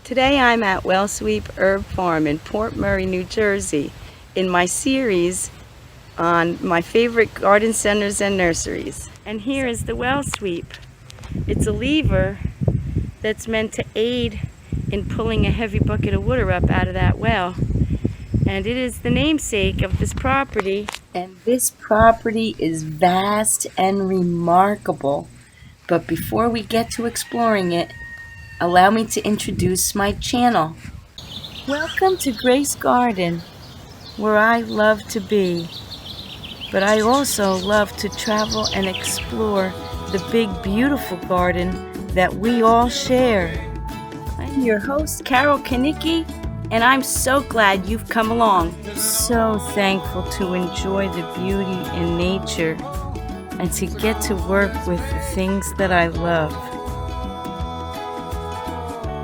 Today I'm at Wellsweep Herb Farm in Port Murray, New Jersey, in my series on my favorite garden centers and nurseries. And here is the Wellsweep. It's a lever that's meant to aid in pulling a heavy bucket of water up out of that well. And it is the namesake of this property. And this property is vast and remarkable. But before we get to exploring it, allow me to introduce my channel. Welcome to Grace Garden, where I love to be, but I also love to travel and explore the big, beautiful garden that we all share. I'm your host, Carol Kanicki, and I'm so glad you've come along. So thankful to enjoy the beauty in nature and to get to work with the things that I love.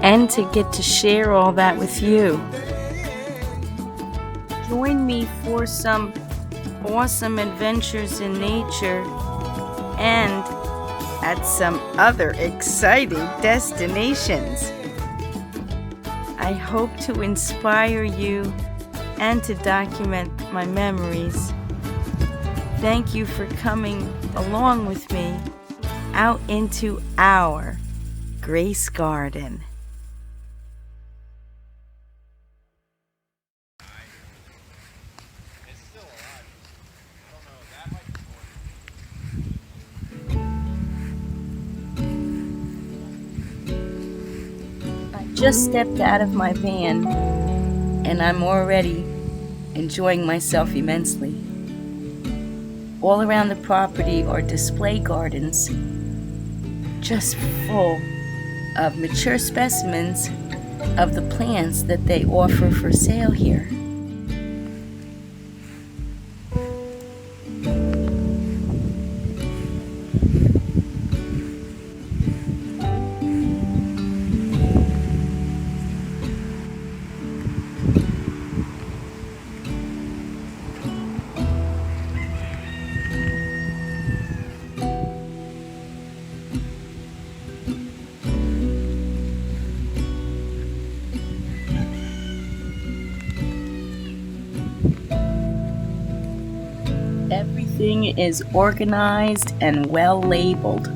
And to get to share all that with you. Join me for some awesome adventures in nature and at some other exciting destinations. I hope to inspire you and to document my memories. Thank you for coming along with me out into our Grace Garden. Just stepped out of my van and I'm already enjoying myself immensely. All around the property are display gardens just full of mature specimens of the plants that they offer for sale here. Everything is organized and well labeled.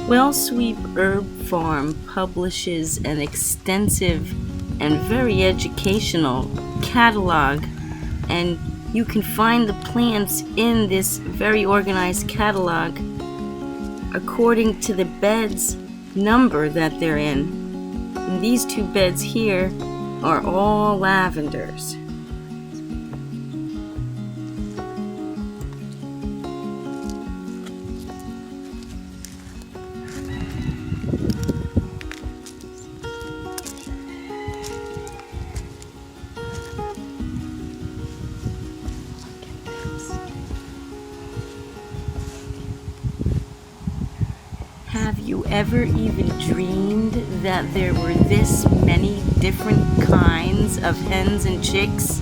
Well Sweep Herb Farm publishes an extensive and very educational catalog, and you can find the plants in this very organized catalog according to the bed's number that they're in. And these two beds here are all lavenders. Have you ever even dreamed that there were this many different kinds of hens and chicks?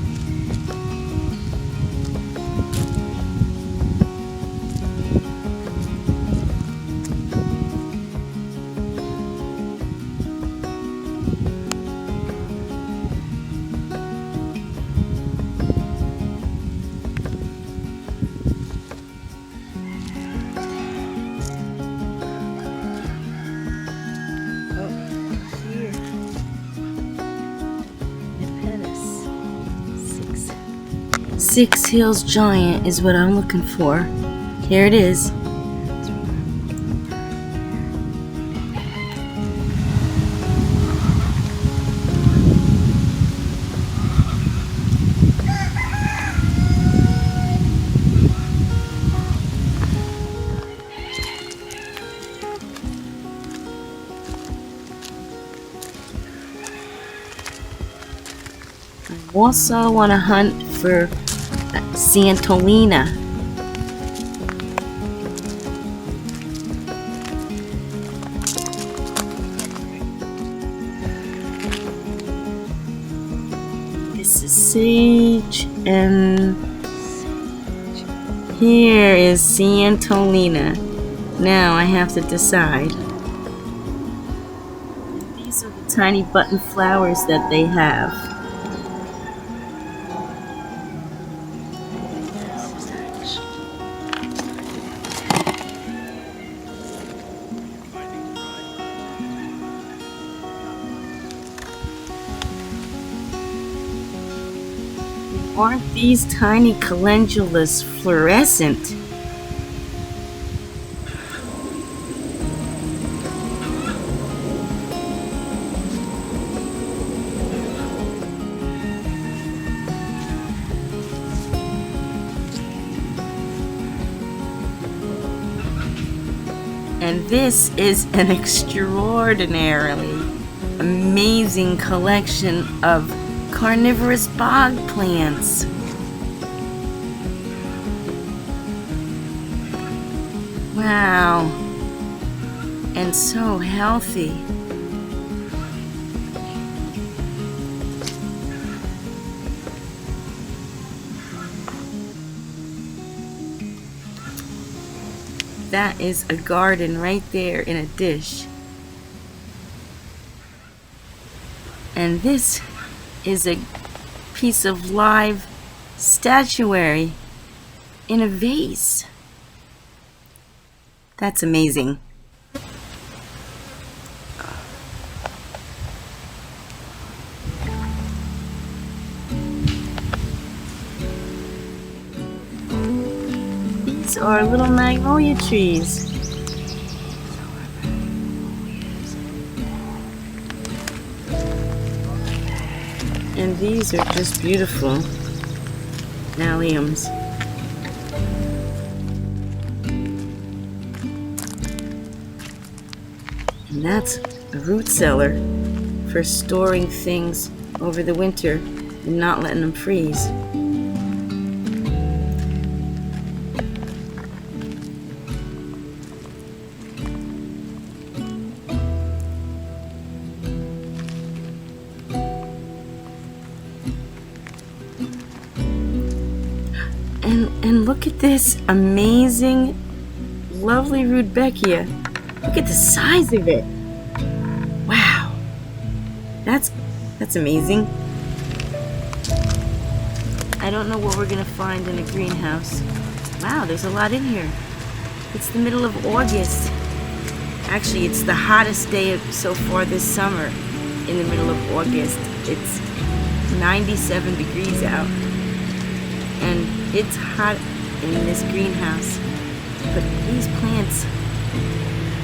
Six Hills Giant is what I'm looking for. Here it is. I also want to hunt for Santolina. This is sage, and here is Santolina. Now I have to decide. These are the tiny button flowers that they have. Aren't these tiny calendulas fluorescent? And this is an extraordinarily amazing collection of carnivorous bog plants. Wow. And so healthy. That is a garden right there in a dish. And this is a piece of live statuary in a vase. That's amazing. These are little magnolia trees. And these are just beautiful alliums. And that's a root cellar for storing things over the winter and not letting them freeze. And look at this amazing, lovely rudbeckia. Look at the size of it. Wow. That's amazing. I don't know what we're gonna find in a greenhouse. Wow, there's a lot in here. It's the middle of August. Actually, it's the hottest day so far this summer in the middle of August. It's 97 degrees out, and it's hot in this greenhouse. But these plants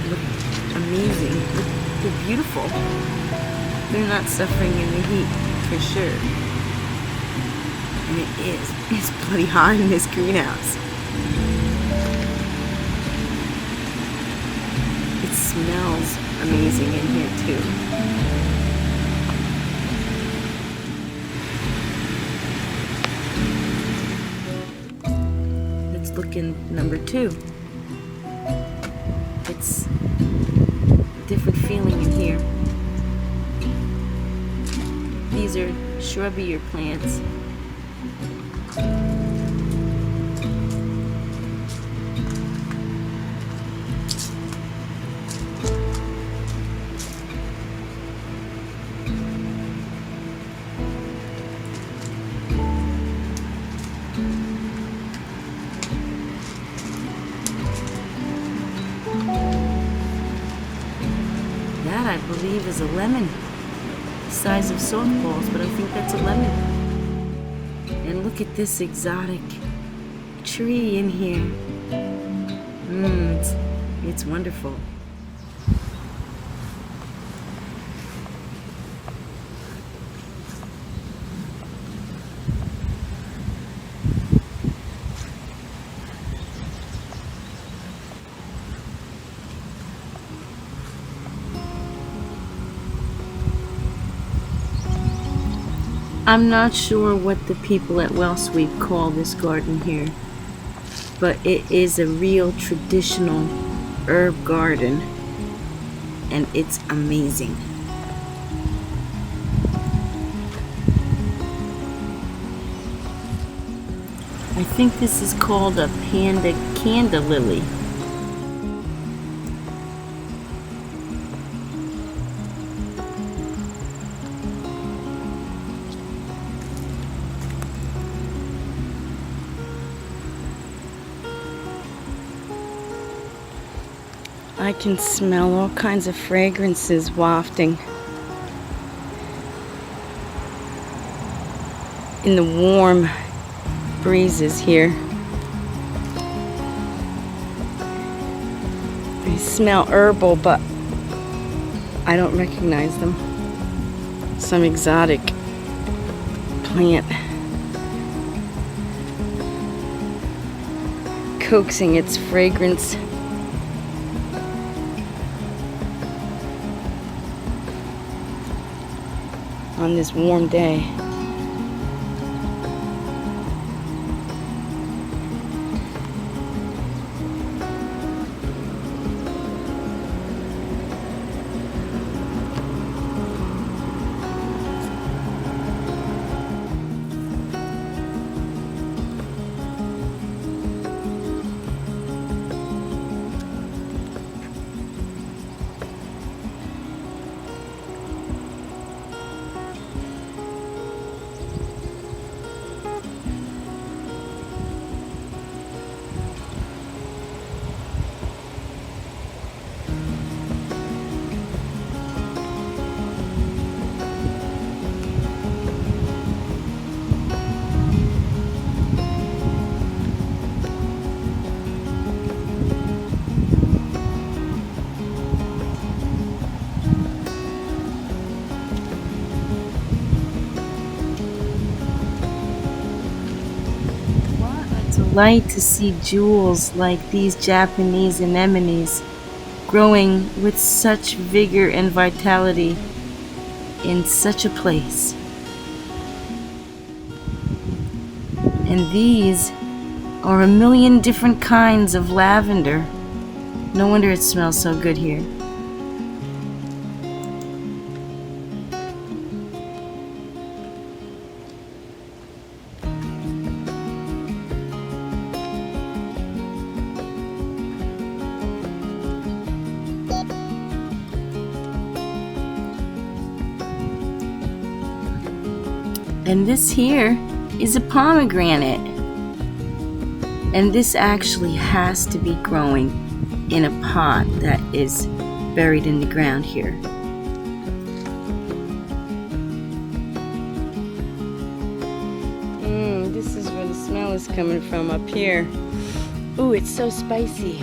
look amazing. They're beautiful. They're not suffering in the heat, for sure. And it's bloody hot in this greenhouse. It smells amazing in here too. Let's look in number 2. It's a different feeling in here. These are shrubbier plants. That, I believe, is a lemon. The size of softballs, but I think that's a lemon. And look at this exotic tree in here. It's wonderful. I'm not sure what the people at Wellsweep call this garden here, but it is a real traditional herb garden, and it's amazing. I think this is called a panda canda lily. I can smell all kinds of fragrances wafting in the warm breezes here. They smell herbal, but I don't recognize them. Some exotic plant coaxing its fragrance on this warm day. Delight to see jewels like these Japanese anemones growing with such vigor and vitality in such a place. And these are a million different kinds of lavender. No wonder it smells so good here. And this here is a pomegranate. And this actually has to be growing in a pot that is buried in the ground here. This is where the smell is coming from, up here. Ooh, it's so spicy.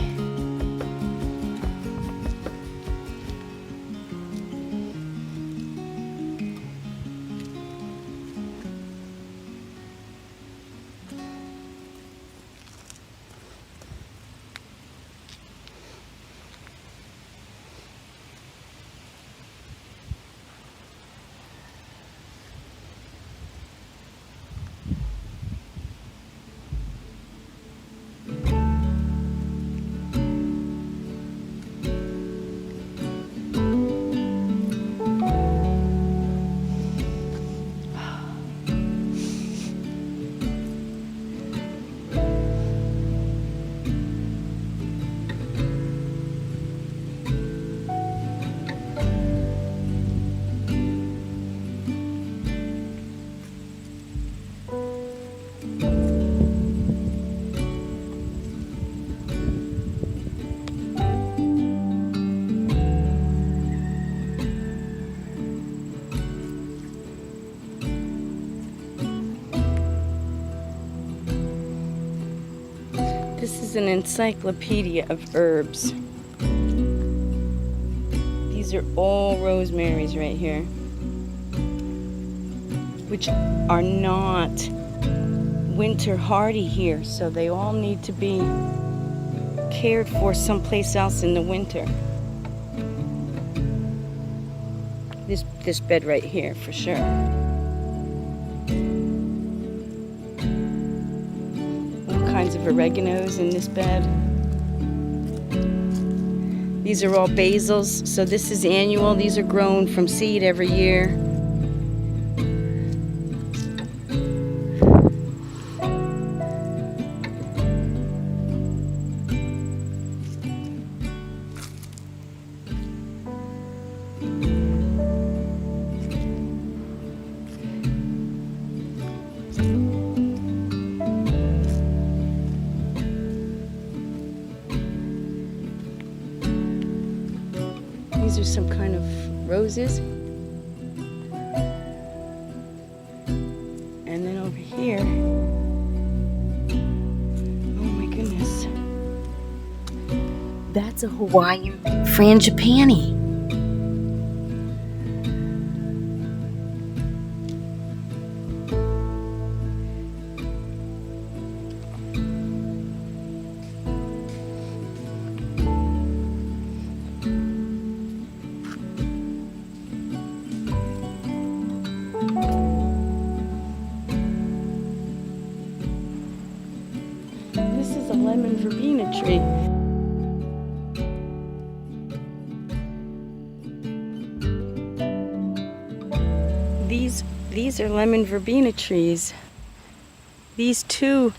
This is an encyclopedia of herbs. These are all rosemaries right here, which are not winter hardy here, so they all need to be cared for someplace else in the winter. This bed right here for sure. Kinds of oreganos in this bed. These are all basils, so this is annual. These are grown from seed every year. These are some kind of roses. And then over here, oh my goodness, that's a Hawaiian frangipani. This is a lemon verbena tree. These are lemon verbena trees. These too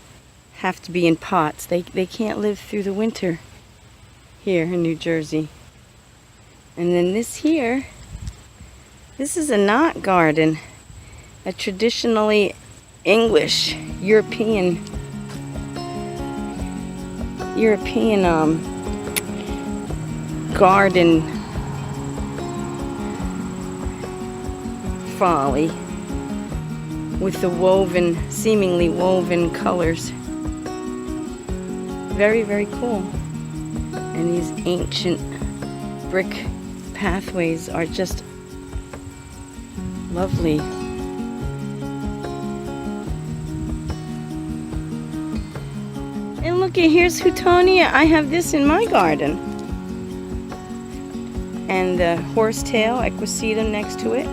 have to be in pots. They can't live through the winter here in New Jersey. And then this here, this is a knot garden, a traditionally English European garden folly with the seemingly woven colors. Very, very cool. And these ancient brick pathways are just lovely. And look at, here's Houtonia. I have this in my garden. And the horsetail equisetum next to it.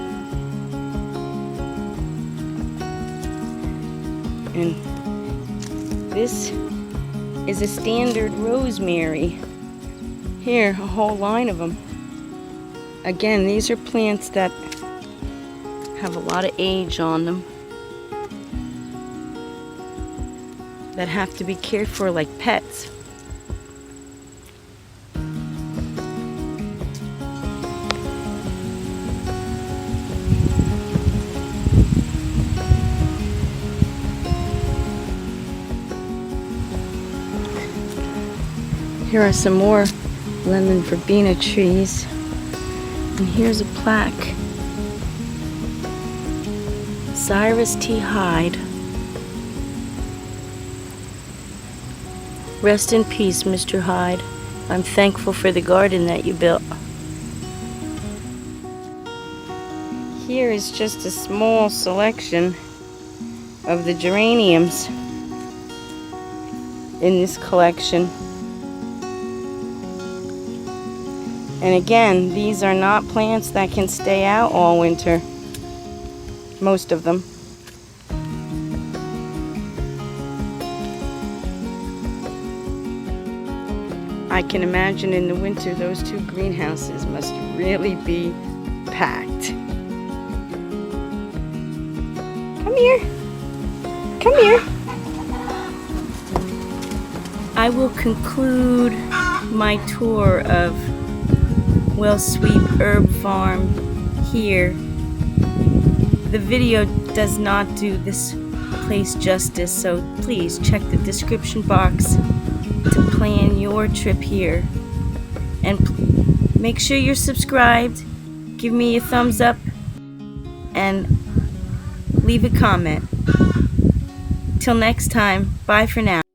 And this is a standard rosemary. Here, a whole line of them. Again, these are plants that have a lot of age on them, that have to be cared for like pets. Here are some more lemon verbena trees. And here's a plaque. Cyrus T. Hyde. Rest in peace, Mr. Hyde. I'm thankful for the garden that you built. Here is just a small selection of the geraniums in this collection. And again, these are not plants that can stay out all winter. Most of them. I can imagine in the winter those two greenhouses must really be packed. Come here. Come here. I will conclude my tour of Well Sweep Herb Farm here. The video does not do this place justice, so please check the description box to plan your trip here. And make sure you're subscribed, give me a thumbs up, and leave a comment. Till next time, bye for now.